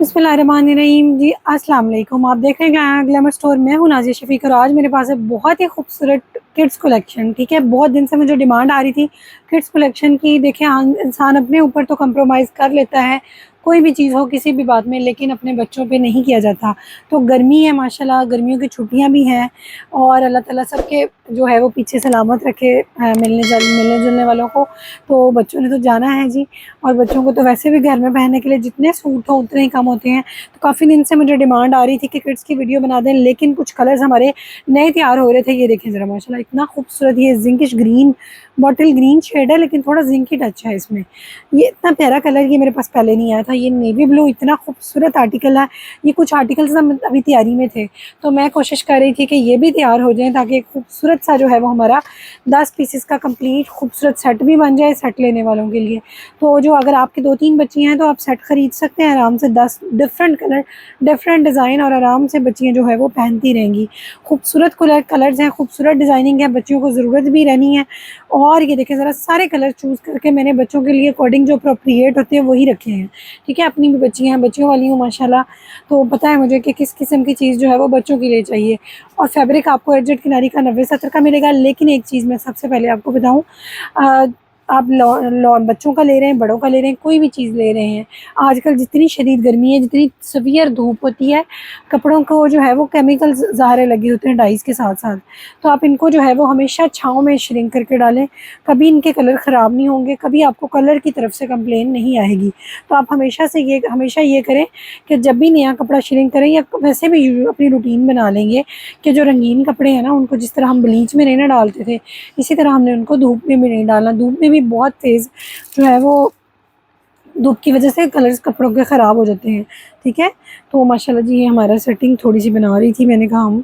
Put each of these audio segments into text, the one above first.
बिस्मिल्लाहिर्रहमानिर्रहीम जी, अस्सलाम वालेकुम। आप देख रहे हैं ग्लैमर स्टोर। मैं हूँ नाज़िया शफ़ीक और आज मेरे पास है बहुत ही खूबसूरत किड्स कलेक्शन। ठीक है, बहुत दिन से मुझे डिमांड आ रही थी किड्स कलेक्शन की। देखिए, इंसान अपने ऊपर तो कंप्रोमाइज़ कर लेता है, कोई भी चीज़ हो किसी भी बात में, लेकिन अपने बच्चों पे नहीं किया जाता। तो गर्मी है माशाल्लाह, गर्मियों की छुट्टियाँ भी हैं और अल्लाह ताला सबके जो है वो पीछे सलामत रखे, मिलने जुलने वालों को। तो बच्चों ने तो जाना है जी, और बच्चों को तो वैसे भी घर में पहनने के लिए जितने सूट हो उतने ही कम होते हैं। तो काफ़ी दिन से मुझे डिमांड आ रही थी कि किड्स की वीडियो बना दें, लेकिन कुछ कलर्स हमारे नए तैयार हो रहे थे। ये देखें ज़रा, माशाल्लाह इतना खूबसूरत ये जिंकिश ग्रीन, बॉटल ग्रीन शेड है, लेकिन थोड़ा जिंकी टच है इसमें। ये इतना प्यारा कलर ये मेरे पास पहले नहीं आया था। ये नेवी ब्लू इतना खूबसूरत आर्टिकल है। ये कुछ आर्टिकल्स अभी तैयारी में थे, तो मैं कोशिश कर रही थी कि ये भी तैयार हो जाएँ, ताकि एक खूबसूरत सा जो है वो हमारा 10 पीसेस का कंप्लीट खूबसूरत सेट भी बन जाए सेट लेने वालों के लिए। तो जो अगर आपके 2-3 बच्चियाँ हैं तो आप सेट ख़रीद सकते हैं आराम से। 10 डिफरेंट कलर, डिफरेंट डिज़ाइन, और आराम से बच्चियाँ जो है वो पहनती रहेंगी। खूबसूरत कलर्स हैं, खूबसूरत डिज़ाइनिंग है, बच्चियों को ज़रूरत भी रहनी है। और ये देखें ज़रा, सारे कलर चूज़ करके मैंने बच्चों के लिए अकॉर्डिंग जो अप्रोप्रिएट होते हैं वही रखे हैं। ठीक है, अपनी भी बच्चियाँ हैं, बच्चियों वाली हूँ माशाल्लाह, तो पता है मुझे कि किस किस्म की चीज़ जो है वो बच्चों के लिए चाहिए। और फैब्रिक आपको एजेड किनारी का 90-70 का मिलेगा। लेकिन एक चीज़ मैं सबसे पहले आपको बताऊँ, आप बच्चों का ले रहे हैं, बड़ों का ले रहे हैं, कोई भी चीज़ ले रहे हैं, आजकल जितनी शदीद गर्मी है, जितनी सवियर धूप होती है, कपड़ों को जो है वो केमिकल्स ज़ाहरे लगे होते हैं डाइज़ के साथ साथ। तो आप इनको जो है वो हमेशा छाँव में श्रिंक करके डालें, कभी इनके कलर ख़राब नहीं होंगे, कभी आपको कलर की तरफ से कंप्लेन नहीं आएगी। तो आप हमेशा ये करें कि जब भी नया कपड़ा श्रिंक करें, या वैसे भी अपनी रूटीन बना लेंगे कि जो रंगीन कपड़े हैं ना, उनको जिस तरह हम ब्लीच में नहीं ना डालते थे, इसी तरह हमने उनको धूप में भी नहीं डालना। धूप में भी बहुत तेज़ जो है वो धूप की वजह से कलर्स कपड़ों के ख़राब हो जाते हैं। ठीक है, तो माशाल्लाह जी ये हमारा सेटिंग थोड़ी-सी बना रही थी। मैंने कहा हम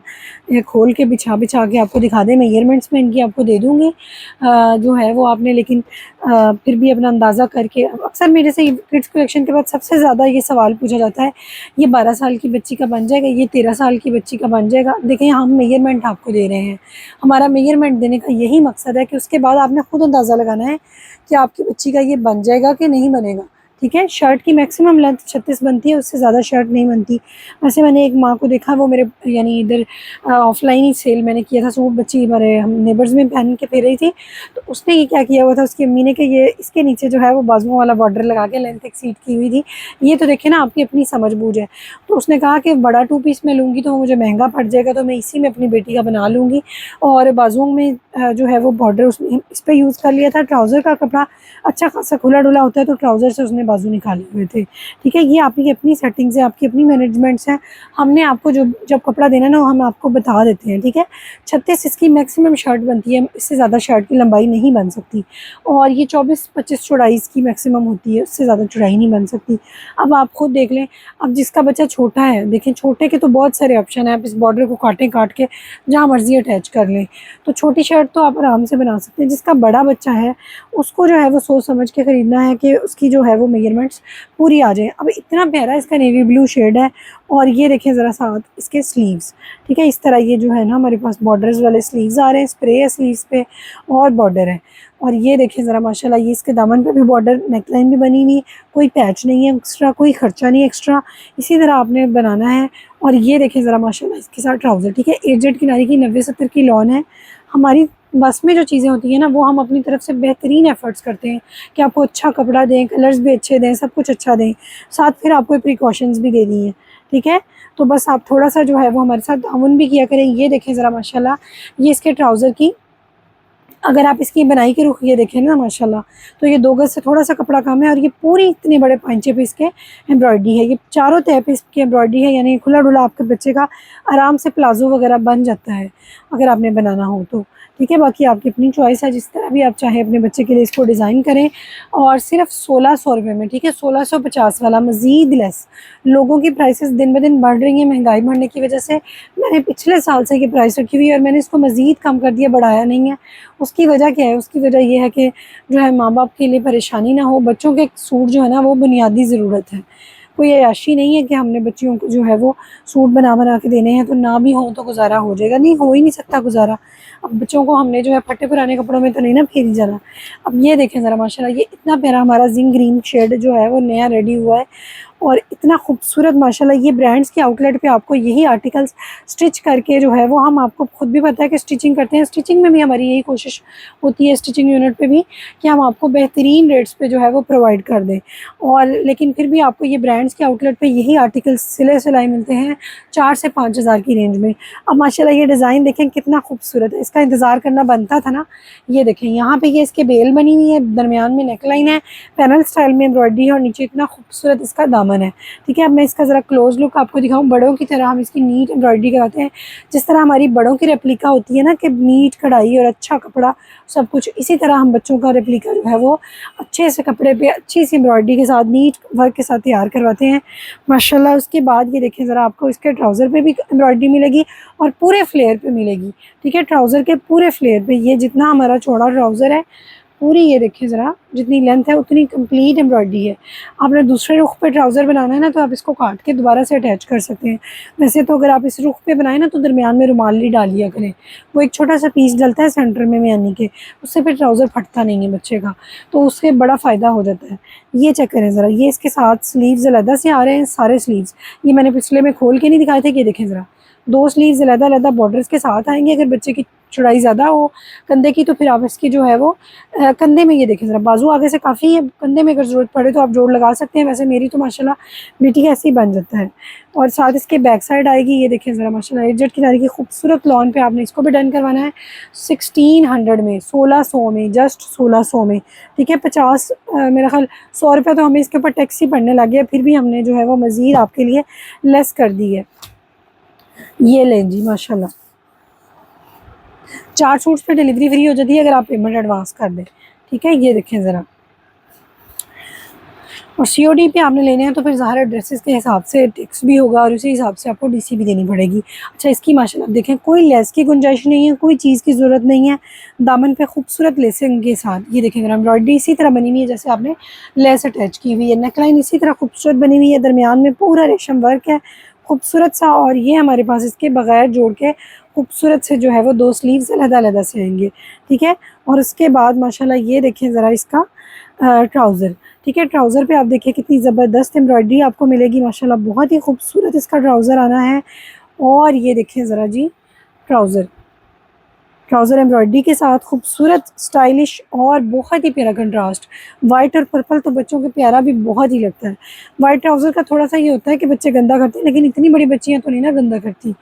ये खोल के बिछा के आपको दिखा दें। मेजरमेंट्स मैं इनकी आपको दे दूँगी, जो है वो आपने, लेकिन फिर भी अपना अंदाज़ा करके। अक्सर मेरे से किड्स कलेक्शन के बाद सबसे ज़्यादा ये सवाल पूछा जाता है, ये 12 साल की बच्ची का बन जाएगा, ये 13 साल की बच्ची का बन जाएगा। देखिए, हम मेजरमेंट आपको दे रहे हैं, हमारा मेजरमेंट देने का यही मकसद है कि उसके बाद आपने खुद अंदाज़ा लगाना है कि आपकी बच्ची का ये बन जाएगा कि नहीं बनेगा। ठीक है, शर्ट की मैक्सिमम लेंथ 36 बनती है, उससे ज़्यादा शर्ट नहीं बनती। वैसे मैंने एक माँ को देखा, वो मेरे यानी इधर ऑफ़लाइन ही सेल मैंने किया था सूट, बच्ची हमारे हम नेबर्स में पहन के फिर रही थी। तो उसने ये क्या किया हुआ था, उसकी अम्मी ने, कि ये इसके नीचे जो है वो बाजुओं वाला बॉर्डर लगा के लेंथ एक्सीड की हुई थी। ये तो देखिए ना, आपकी अपनी समझ-बूझ है। तो उसने कहा कि बड़ा 2 पीस मैं लूँगी तो वो मुझे महँगा पड़ जाएगा, तो मैं इसी में अपनी बेटी का बना लूँगी। और बाजुओं में जो है वो बॉर्डर उसने इस पे यूज़ कर लिया था। ट्राउज़र का कपड़ा अच्छा खासा खुला-डुला होता है, तो ट्राउज़र से उसने बाजू निकाले हुए थे। ठीक है, ये आपकी अपनी सेटिंग्स है, आपकी अपनी मैनेजमेंट्स हैं। हमने आपको जो जब कपड़ा देना है ना, हम आपको बता देते हैं। ठीक है, 36 इसकी मैक्सिमम शर्ट बनती है, इससे ज़्यादा शर्ट की लंबाई नहीं बन सकती। और ये 24-25 चौड़ाई इसकी मैक्सिमम होती है, उससे ज़्यादा चौड़ाई नहीं बन सकती। अब आप खुद देख लें, अब जिसका बच्चा छोटा है, देखें छोटे के तो बहुत सारे ऑप्शन हैं, आप इस बॉर्डर को काट के जहाँ मर्ज़ी अटैच कर लें। तो छोटी शर्ट तो आप आराम से बना सकते हैं। जिसका बड़ा बच्चा है, उसको जो है वो सोच समझ के ख़रीदना है कि उसकी जो है वो मेजरमेंट्स पूरी आ जाए। अब इतना प्यारा इसका नेवी ब्लू शेड है, और ये देखें ज़रा साथ इसके स्लीव्स। ठीक है, इस तरह ये जो है ना, हमारे पास बॉर्डर्स वाले स्लीव्स आ रहे हैं, स्प्रे है स्लीव्स पे और बॉर्डर है। और ये देखें ज़रा माशाल्लाह, ये इसके दामन पे भी बॉर्डर, नेकलाइन भी बनी हुई, कोई पैच नहीं है एक्स्ट्रा, कोई खर्चा नहीं एक्स्ट्रा, इसी तरह आपने बनाना है। और ये देखें ज़रा माशाल्लाह इसके साथ ट्राउज़र। ठीक है, एजेड किनारी की 90-70 की लॉन है। हमारी बस में जो चीज़ें होती हैं ना, वो हम अपनी तरफ से बेहतरीन एफ़र्ट्स करते हैं कि आपको अच्छा कपड़ा दें, कलर्स भी अच्छे दें, सब कुछ अच्छा दें, साथ फिर आपको प्रिकॉशंस भी देनी है। ठीक है, तो बस आप थोड़ा-सा जो है वो हमारे साथ ताउन भी किया करें। ये देखें ज़रा माशाल्लाह, ये इसके ट्राउज़र की, अगर आप इसकी बनाई के रुख ये देखें ना माशाल्लाह, तो ये 2 गज़ से थोड़ा-सा कपड़ा कम है, और ये पूरी इतने बड़े पांचे पे इसके एम्ब्रॉयडरी है। ये चारों तह पे इसकी एम्ब्रॉयडरी है, यानी खुला-डुला आपके बच्चे का आराम से प्लाज़ो वगैरह बन जाता है, अगर आपने बनाना हो तो। ठीक है, बाकी आपकी अपनी चॉइस है, जिस तरह भी आप चाहें अपने बच्चे के लिए इसको डिज़ाइन करें। और सिर्फ़ 1600 रुपए में, ठीक है, 1650 वाला, मज़ीद लेस। लोगों की प्राइसेस दिन ब दिन बढ़ रही हैं, महंगाई बढ़ने की वजह से। मैंने पिछले साल से ये प्राइस रखी हुई है, और मैंने इसको मज़ीद कम कर दिया, बढ़ाया नहीं है। उसकी वजह क्या है? उसकी वजह ये है कि जो है माँ-बाप के लिए परेशानी ना हो, बच्चों के सूट जो है ना वो बुनियादी ज़रूरत है। कोई अय्याशी नहीं है कि हमने बच्चियों को जो है वो सूट बना के देने हैं, तो ना भी हों तो गुज़ारा हो जाएगा, नहीं हो ही नहीं सकता गुज़ारा। अब बच्चों को हमने जो है फटे-पुराने कपड़ों में तो नहीं ना फेरी जाना। अब ये देखें ज़रा माशाल्लाह, ये इतना प्यारा हमारा ज़िंक ग्रीन शेड जो है वो नया रेडी हुआ है, और इतना खूबसूरत माशाल्लाह ये ब्रांड्स के आउटलेट पे आपको यही आर्टिकल्स स्टिच करके जो है वो हम आपको खुद भी पता है कि स्टिचिंग करते हैं, स्टिचिंग में भी हमारी यही कोशिश होती है स्टिचिंग यूनिट पे भी कि हम आपको बेहतरीन रेट्स पे जो है वो प्रोवाइड कर दें। और लेकिन फिर भी आपको ये ब्रांड्स के आउटलेट पे यही आर्टिकल्स सिले सिलाई मिलते हैं 4 से 5 हज़ार की रेंज में। अब माशाल्लाह ये डिज़ाइन देखें कितना खूबसूरत है, इसका इंतज़ार करना बनता था ना। ये देखें यहाँ पे ये इसके बेल बनी हुई है, दरमियान में नेकलाइन है, पैनल स्टाइल में एम्ब्रॉयडरी है और नीचे इतना खूबसूरत इसका दामन है। ठीक है, अब मैं इसका ज़रा क्लोज लुक आपको दिखाऊँ। बड़ों की तरह हम इसकी नीट एम्ब्रॉयडरी कराते हैं, जिस तरह हमारी बड़ों की रेप्लिका होती है ना कि नीट कढ़ाई और अच्छा कपड़ा सब कुछ, इसी तरह हम बच्चों का रेप्लिका जो है वो अच्छे से कपड़े पे अच्छी सी एम्ब्रॉयडरी के साथ नीट वर्क के साथ तैयार करवाते हैं माशाल्लाह। उसके बाद ये देखें ज़रा, आपको इसके ट्राउज़र पे भी एम्ब्रॉयडरी मिलेगी और पूरे फ्लेयर पे मिलेगी। ठीक है, ट्राउज़र के पूरे फ्लेयर पे, ये जितना हमारा चौड़ा ट्राउज़र है पूरी, ये देखिए ज़रा जितनी लेंथ है उतनी कंप्लीट एम्ब्रॉयडरी है। आपने दूसरे रुख पे ट्राउज़र बनाना है ना तो आप इसको काट के दोबारा से अटैच कर सकते हैं। वैसे तो अगर आप इस रुख पे बनाएं ना तो दरमियान में रुमाली डाल लिया करें, वो एक छोटा सा पीस डलता है सेंटर में यानी कि उससे फिर ट्राउज़र फटता नहीं है बच्चे का, तो उससे बड़ा फ़ायदा हो जाता है। ये चेक करें ज़रा, ये इसके साथ स्लीव्स अलहदा से आ रहे हैं सारे स्लीव्स, ये मैंने पिछले में खोल के नहीं दिखाए थे कि देखें ज़रा, 2 स्लीव्स अलग-अलग बॉर्डर्स के साथ आएंगे। अगर बच्चे की चौड़ाई ज़्यादा हो कंधे की तो फिर आप इसकी जो है वो कंधे में, ये देखें ज़रा बाजू आगे से काफ़ी है, कंधे में अगर ज़रूरत पड़े तो आप जोड़ लगा सकते हैं। वैसे मेरी तो माशाल्लाह बेटी का ऐसे ही बन जाता है। और साथ इसके बैक साइड आएगी, ये देखें ज़रा माशाल्लाह एजेड किनारे की खूबसूरत लॉन पे आपने इसको भी डन करवाना है 1600 में, 1600 में, जस्ट 1600 में। ठीक है, 50 मेरा ख्याल 100 रुपये तो हमें इसके ऊपर टैक्स ही पड़ने लग गया, फिर भी हमने जो है वो मज़ीद आपके लिए लेस कर दी है। ये लें जी माशाल्लाह, 4 सूट्स पे डिलीवरी फ्री हो जाती है अगर आप पेमेंट एडवांस कर दें। ठीक है, ये देखें ज़रा, और सीओडी पे आपने लेने हैं तो फिर ज़ाहिर ड्रेसेस के हिसाब से टैक्स भी होगा और उसी हिसाब से आपको डीसी भी देनी पड़ेगी। अच्छा, इसकी माशाल्लाह देखें कोई लेस की गुंजाइश नहीं है, कोई चीज़ की ज़रूरत नहीं है। दामन पे खूबसूरत लेसिंग के साथ, ये देखें ज़रा एम्ब्रॉयडरी इसी तरह बनी हुई है जैसे आपने लेस अटैच की हुई है। नेकलाइन इसी तरह खूबसूरत बनी हुई है, दरमियान में पूरा रेशम वर्क है खूबसूरत सा। और ये हमारे पास इसके बगैर जोड़ के खूबसूरत से जो है वो 2 स्लीव्स अलग-अलग से आएंगे। ठीक है, और उसके बाद माशाल्लाह ये देखें ज़रा इसका ट्राउज़र। ठीक है, ट्राउज़र पे आप देखिए कितनी ज़बरदस्त एम्ब्रॉयडरी आपको मिलेगी माशाल्लाह, बहुत ही खूबसूरत इसका ट्राउज़र आना है। और ये देखें ज़रा जी, ट्राउज़र ट्राउज़र एम्ब्रॉयडरी के साथ खूबसूरत स्टाइलिश और बहुत ही प्यारा कंट्रास्ट। वाइट और पर्पल तो बच्चों के प्यारा भी बहुत ही लगता है। वाइट ट्राउज़र का थोड़ा सा ये होता है कि बच्चे गंदा करते हैं, लेकिन इतनी बड़ी बच्चियाँ तो नहीं ना गंदा करती।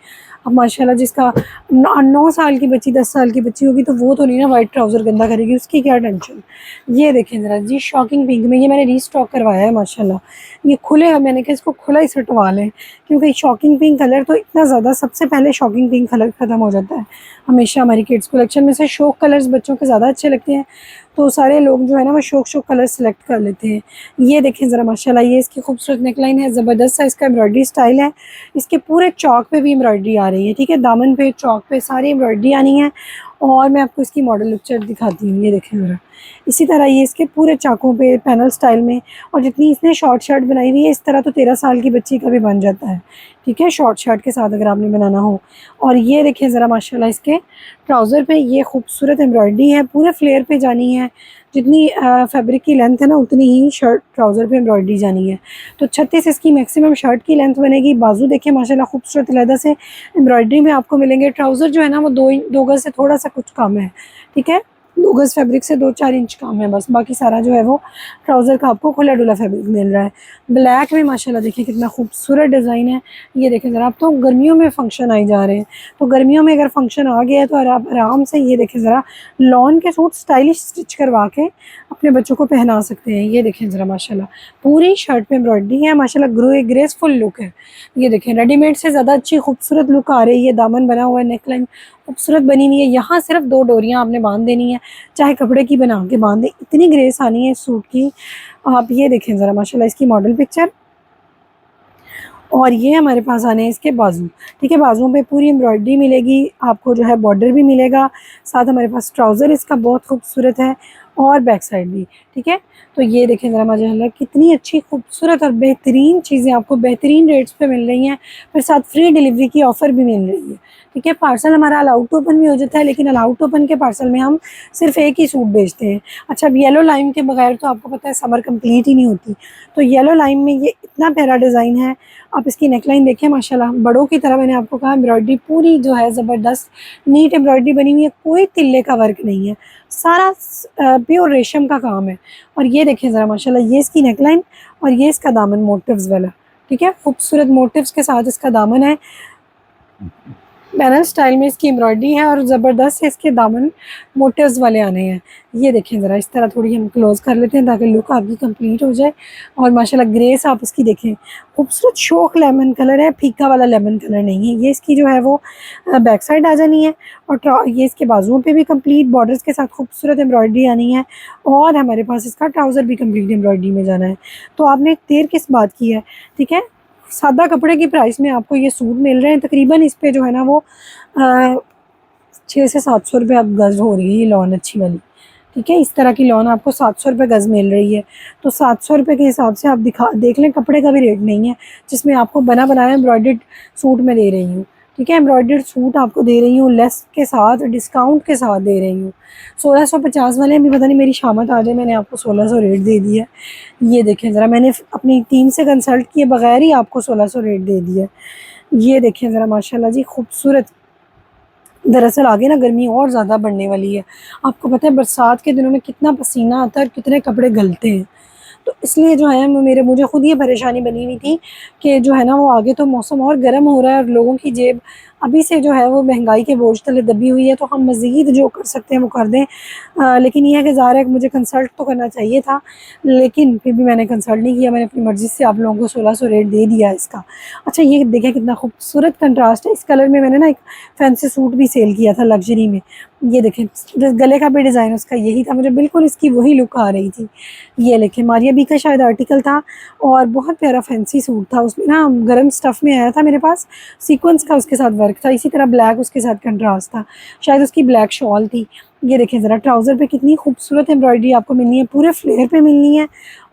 अब माशाल्लाह जिसका 9 साल की बच्ची 10 साल की बच्ची होगी तो वो तो नहीं ना वाइट ट्राउज़र गंदा करेगी, उसकी क्या टेंशन। ये देखें ज़रा जी, शॉकिंग पिंक में, ये मैंने रीस्टॉक करवाया है माशाल्लाह। ये खुले, मैंने कहा इसको खुला ही सटवा लें क्योंकि शॉकिंग पिंक कलर तो इतना ज़्यादा, सबसे पहले शॉकिंग पिंक कलर ख़त्म हो जाता है हमेशा हमारी किड्स कलेक्शन में से। शौक कलर्स बच्चों के ज़्यादा अच्छे लगते हैं तो सारे लोग जो है ना वो शौक कलर सेलेक्ट कर लेते हैं। ये देखें ज़रा माशाल्लाह, ये इसकी खूबसूरत नेकलाइन है, ज़बरदस्त सा इसका एम्ब्रॉयडरी स्टाइल है। इसके पूरे चौक पे भी एम्ब्रॉयडरी आ रही है। ठीक है, दामन पे चौक पे सारी एम्ब्रॉयडरी आनी है। और मैं आपको इसकी मॉडल पिक्चर दिखाती हूँ, ये देखें ज़रा, इसी तरह ये इसके पूरे चाकों पे पैनल स्टाइल में। और जितनी इसने शॉर्ट शर्ट बनाई हुई है इस तरह तो 13 साल की बच्ची का भी बन जाता है। ठीक है, शॉर्ट शर्ट के साथ अगर आपने बनाना हो। और ये देखें ज़रा माशाल्लाह, इसके ट्राउज़र पे ये खूबसूरत एम्ब्रॉयडरी है, पूरे फ्लेयर पे जानी है। जितनी फैब्रिक की लेंथ है ना उतनी ही शर्ट ट्राउज़र पे एम्ब्रॉयडरी जानी है। तो 36 इसकी मैक्सिमम शर्ट की लेंथ बनेगी। बाजू देखिए माशाल्लाह खूबसूरत अलहदा से एम्ब्रॉयडरी में आपको मिलेंगे। ट्राउज़र जो है ना वो 2 गज़ से थोड़ा सा कुछ कम है। ठीक है, 2 गज़ फैब्रिक से 2-4 इंच कम है बस, बाकी सारा जो है वो ट्राउज़र का आपको खुला डुला फैब्रिक मिल रहा है। ब्लैक में माशाल्लाह देखिए कितना खूबसूरत डिज़ाइन है। ये देखें ज़रा, अब तो गर्मियों में फ़ंक्शन आई जा रहे हैं, तो गर्मियों में अगर फंक्शन आ गया है तो आप आराम से ये देखें ज़रा लॉन के सूट स्टाइलिश स्टिच करवा के अपने बच्चों को पहना सकते हैं। ये देखें ज़रा माशाल्लाह, पूरी शर्ट पे एम्ब्रॉयडरी है माशाल्लाह, ग्रेसफुल लुक है। ये देखें रेडीमेड से ज़्यादा अच्छी खूबसूरत लुक आ रही है। दामन बना हुआ है, नेकलाइन खूबसूरत बनी हुई है। यहाँ सिर्फ 2 डोरियाँ आपने बांध देनी है, चाहे कपड़े की बना के बांध दें, इतनी ग्रेस आनी है इस सूट की। आप ये देखें ज़रा माशाल्लाह इसकी मॉडल पिक्चर। और ये हमारे पास आने हैं इसके बाजू। ठीक है, बाजुओं पे पूरी एम्ब्रॉयडरी मिलेगी आपको, जो है बॉर्डर भी मिलेगा। साथ हमारे पास ट्राउज़र इसका बहुत खूबसूरत है और बैक साइड भी। ठीक है, तो ये देखें ज़रा माशाल्लाह कितनी अच्छी खूबसूरत और बेहतरीन चीज़ें आपको बेहतरीन रेट्स पे मिल रही हैं, फिर साथ फ्री डिलीवरी की ऑफ़र भी मिल रही है। ठीक है। पार्सल हमारा अलाउड टू ओपन भी हो जाता है, लेकिन अलाउड टू ओपन के पार्सल में हम सिर्फ एक ही सूट भेजते हैं। अच्छा, अब येलो लाइन के बगैर तो आपको पता है समर कंप्लीट ही नहीं होती। तो येलो लाइन में ये इतना प्यारा डिज़ाइन है। आप इसकी नेकलाइन देखिए माशाल्लाह, बड़ों की तरह मैंने आपको कहा एम्ब्रॉयडरी पूरी जो है ज़बरदस्त नीट एम्ब्रॉयडरी बनी हुई है, कोई तिल्ले का वर्क नहीं है, सारा प्योर रेशम का काम है। और ये देखिए ज़रा माशाल्लाह, ये इसकी नेकलाइन और ये इसका दामन मोटिव्स वाला, ठीक है, खूबसूरत मोटिव्स के साथ इसका दामन है। पैनल स्टाइल में इसकी एम्ब्रॉयडरी है और ज़बरदस्त है इसके दामन मोटिव्स वाले आने हैं। ये देखें ज़रा, इस तरह थोड़ी हम क्लोज़ कर लेते हैं ताकि लुक आपकी कंप्लीट हो जाए। और माशाल्लाह ग्रेस आप इसकी देखें, खूबसूरत शोक लेमन कलर है, फीका वाला लेमन कलर नहीं है। ये इसकी जो है वो बैक साइड आ जानी है और ये इसके बाजुओं पे भी कंप्लीट बॉर्डर्स के साथ खूबसूरत एम्ब्रॉयडरी आनी है। और हमारे पास इसका ट्राउज़र भी कंप्लीट एम्ब्रॉयडरी में जाना है। तो आपने देर किस बात की है, ठीक है। सादा कपड़े की प्राइस में आपको ये सूट मिल रहे हैं। तकरीबन इस पे जो है ना वो 600 से 700 रुपये अब गज़ हो रही है ये लॉन अच्छी वाली, ठीक है। इस तरह की लॉन आपको 700 रुपये गज़ मिल रही है। तो 700 रुपये के हिसाब से आप देख लें, कपड़े का भी रेट नहीं है जिसमें आपको बना बनाया एम्ब्रॉयडर्ड सूट में दे रही हूँ, ठीक है। एम्ब्रॉयडर्ड सूट आपको दे रही हूँ लेस के साथ, डिस्काउंट के साथ दे रही हूँ। 1650 वाले भी, पता नहीं मेरी शामत आ जाए, मैंने आपको 1600 रेट दे दिया है। ये देखें ज़रा, मैंने अपनी टीम से कंसल्ट किए बगैर ही आपको 1600 रेट दे दिया है। ये देखें ज़रा माशाल्लाह जी, खूबसूरत। दरअसल आगे ना गर्मी और ज़्यादा बढ़ने वाली है। आपको पता है बरसात के दिनों में कितना पसीना आता है और कितने कपड़े गलते हैं। तो इसलिए जो है मुझे खुद ये परेशानी बनी हुई थी कि जो है ना वो आगे तो मौसम और गर्म हो रहा है और लोगों की जेब अभी से जो है वो महंगाई के बोझ तले दबी हुई है। तो हम मज़ीद जो कर सकते हैं वो कर दें। लेकिन यह है कि ज़ाहिर है कि मुझे कंसल्ट तो करना चाहिए था, लेकिन फिर भी मैंने कंसल्ट नहीं किया। मैंने अपनी मर्ज़ी से आप लोगों को 1600 रेट दे दिया इसका। अच्छा, ये देखें कितना खूबसूरत कंट्रास्ट है। इस कलर में मैंने ना एक फैंसी सूट भी सेल किया था लग्जरी में। ये देखें, गले का भी डिज़ाइन उसका यही था, मुझे बिल्कुल इसकी वही लुक आ रही थी। ये देखें, मारिया बी का शायद आर्टिकल था और बहुत प्यारा फैंसी सूट था। उसमें ना गर्म स्टफ़ में आया था मेरे पास, सीक्वेंस का उसके साथ वर्क था, इसी तरह ब्लैक उसके साथ कंट्रास्ट था, शायद उसकी ब्लैक शॉल थी। ये देखें ज़रा, ट्राउज़र पे कितनी खूबसूरत एम्ब्रॉयडरी आपको मिलनी है, पूरे फ्लेयर पे मिलनी है।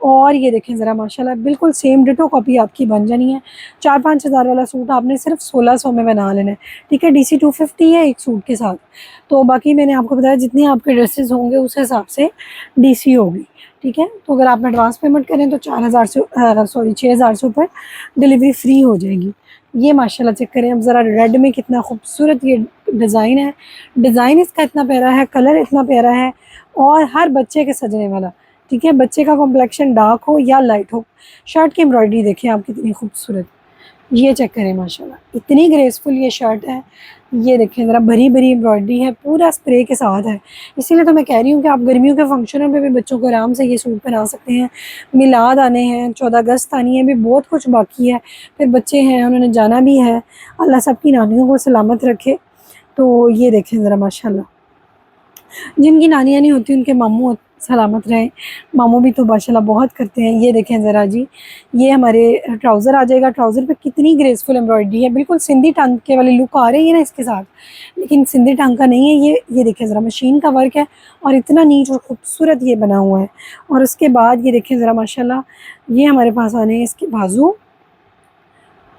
और ये देखें ज़रा माशाल्लाह, बिल्कुल सेम डिटो कॉपी आपकी बन जानी है। 4-5 हज़ार वाला सूट आपने सिर्फ 1600 में बना लेना है, ठीक है। DC 250 है एक सूट के साथ। तो बाकी मैंने आपको बताया जितने आपके ड्रेसेस होंगे उस हिसाब से DC होगी, ठीक है। तो अगर आप एडवांस पेमेंट करें तो 4000 से 6000 से ऊपर डिलीवरी फ्री हो जाएगी। ये माशाल्लाह चेक करें अब ज़रा, रेड में कितना खूबसूरत ये डिज़ाइन है। डिज़ाइन इसका इतना प्यारा है, कलर इतना प्यारा है और हर बच्चे के सजने वाला, ठीक है। बच्चे का कॉम्प्लेक्शन डार्क हो या लाइट हो। शर्ट की एम्ब्रॉयडरी देखें आप कितनी खूबसूरत, ये चेक करें माशाल्लाह, इतनी ग्रेसफुल ये शर्ट है। ये देखें ज़रा, भरी भरी एम्ब्रॉयडरी है, पूरा स्प्रे के साथ है। इसीलिए तो मैं कह रही हूँ कि आप गर्मियों के फंक्शनों पे भी बच्चों को आराम से ये सूट पहना सकते हैं। मिलाद आने हैं, 14 अगस्त आनी है, अभी बहुत कुछ बाकी है, फिर बच्चे हैं उन्होंने जाना भी है। अल्लाह सबकी नानियों को सलामत रखे। तो ये देखें ज़रा माशाल्लाह, जिनकी नानियाँ नहीं होती उनके मामू सलामत रहें। मामू भी तो माशाल्लाह बहुत करते हैं। ये देखें ज़रा जी, ये हमारे ट्राउज़र आ जाएगा। ट्राउज़र पे कितनी ग्रेसफुल एम्ब्रॉयडरी है, बिल्कुल सिंधी टांके वाली लुक आ रही है ना इसके साथ, लेकिन सिंधी टांका नहीं है ये देखें ज़रा, मशीन का वर्क है और इतना नीट और खूबसूरत ये बना हुआ है। और उसके बाद ये देखें ज़रा माशाल्लाह, ये हमारे पास आने हैं इसके बाजू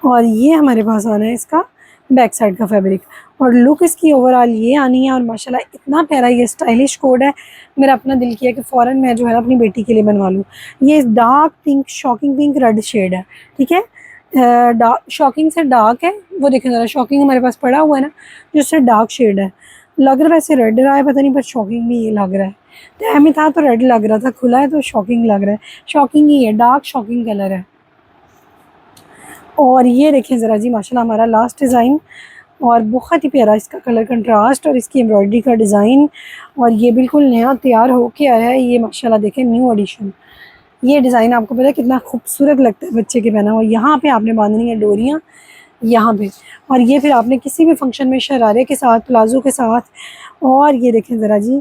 और ये हमारे पास आना है इसका बैक साइड का फैब्रिक। और लुक इसकी ओवरऑल ये आनी है। और माशाल्लाह इतना प्यारा ये स्टाइलिश कोड है, मेरा अपना दिल किया कि फ़ौरन मैं जो है अपनी बेटी के लिए बनवा लूँ। ये dark pink, shocking pink red shade है, ठीक है। डार्क शॉकिंग से डार्क है, वो देखें ज़रा, शॉकिंग हमारे पास पड़ा हुआ है ना, जिससे डार्क शेड है। लग रहा है वैसे रेड रहा है, पता नहीं, पर शॉकिंग भी ये लग रहा है। तय में था तो रेड लग रहा था, खुला है तो शॉकिंग लग रहा है। शॉकिंग ही है, डार्क शॉकिंग कलर है। और ये देखें ज़रा जी माशाल्लाह, हमारा लास्ट डिज़ाइन और बहुत ही प्यारा इसका कलर कंट्रास्ट और इसकी एम्ब्रॉयडरी का डिज़ाइन। और ये बिल्कुल नया तैयार हो के आया है ये माशाल्लाह, देखें न्यू एडिशन। ये डिज़ाइन आपको पता है कितना खूबसूरत लगता है बच्चे के पहना हुआ। यहाँ पे आपने बांधनी है डोरियाँ यहाँ पे, और ये फिर आपने किसी भी फंक्शन में शरारे के साथ, प्लाजो के साथ, और ये देखें ज़रा जी,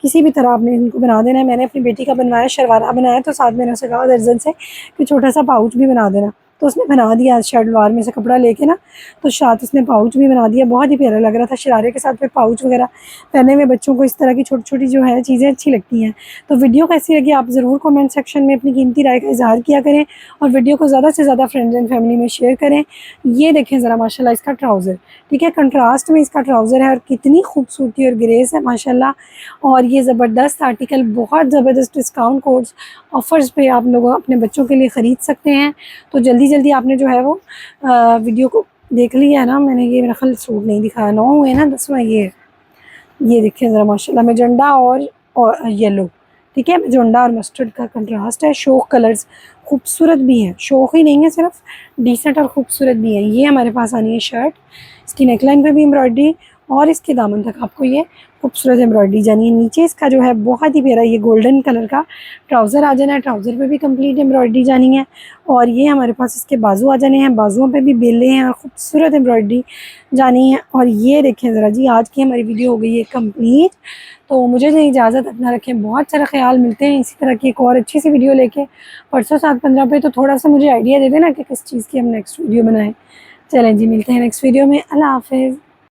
किसी भी तरह आपने इनको बना देना है। मैंने अपनी बेटी का बनवाया, शरवारा बनाया, तो साथ मैंने उसे कहा दर्जन से कि छोटा सा पाउच भी बना देना। तो उसने बना दिया शलवार में से कपड़ा लेके ना, तो साथ उसने पाउच भी बना दिया, बहुत ही प्यारा लग रहा था। शरारे के साथ फिर पाउच वगैरह पहने हुए बच्चों को इस तरह की छोटी छोटी जो है चीज़ें अच्छी लगती हैं। तो वीडियो कैसी लगी आप ज़रूर कमेंट सेक्शन में अपनी कीमती राय का इजहार किया करें, और वीडियो को ज़्यादा से ज़्यादा फ्रेंड्स एंड फैमिली में शेयर करें। ये देखें ज़रा माशाल्लाह इसका ट्राउज़र, ठीक है, कंट्रास्ट में इसका ट्राउज़र है और कितनी खूबसूरती और ग्रेस है माशाल्लाह। और ये ज़बरदस्त आर्टिकल बहुत ज़बरदस्त डिस्काउंट कोड्स ऑफ़र्स पे आप लोग अपने बच्चों के लिए ख़रीद सकते हैं। तो जल्दी जल्दी आपने जो है वो वीडियो को देख लिया है ना। मैंने ये मेरा ख्याल सूट नहीं दिखाया, 9 हुए ना, 10वां ये देखिए ज़रा माशाल्लाह मैजेंडा और येलो, ठीक है, मैजेंडा और मस्टर्ड का कंट्रास्ट है। शौक कलर्स खूबसूरत भी हैं, शौक ही नहीं है सिर्फ, डिसेंट और खूबसूरत भी है। ये हमारे पास आनी है शर्ट, इसकी नेकलाइन पे भी एम्ब्रॉयडरी और इसके दामन तक आपको ये खूबसूरत एम्ब्रॉयडरी जानी है। नीचे इसका जो है बहुत ही प्यारा ये गोल्डन कलर का ट्राउज़र आ जाना है, ट्राउज़र पे भी कंप्लीट एम्ब्रॉयडरी जानी है। और ये हमारे पास इसके बाजू आ जाने हैं, बाजुओं पे भी बेले हैं और खूबसूरत एम्ब्रॉयडरी जानी है। और ये देखें ज़रा जी, आज की हमारी वीडियो हो गई है कंप्लीट। तो मुझे जो इजाज़त, अपना रखें बहुत सारा ख्याल। मिलते हैं इसी तरह की एक और अच्छी सी वीडियो लेके परसों 7:15 पे। तो थोड़ा सा मुझे आइडिया दे देना कि किस चीज़ की हम नेक्स्ट वीडियो बनाएं। चलें जी, मिलते हैं नेक्स्ट वीडियो में। अल्लाह हाफ़िज़।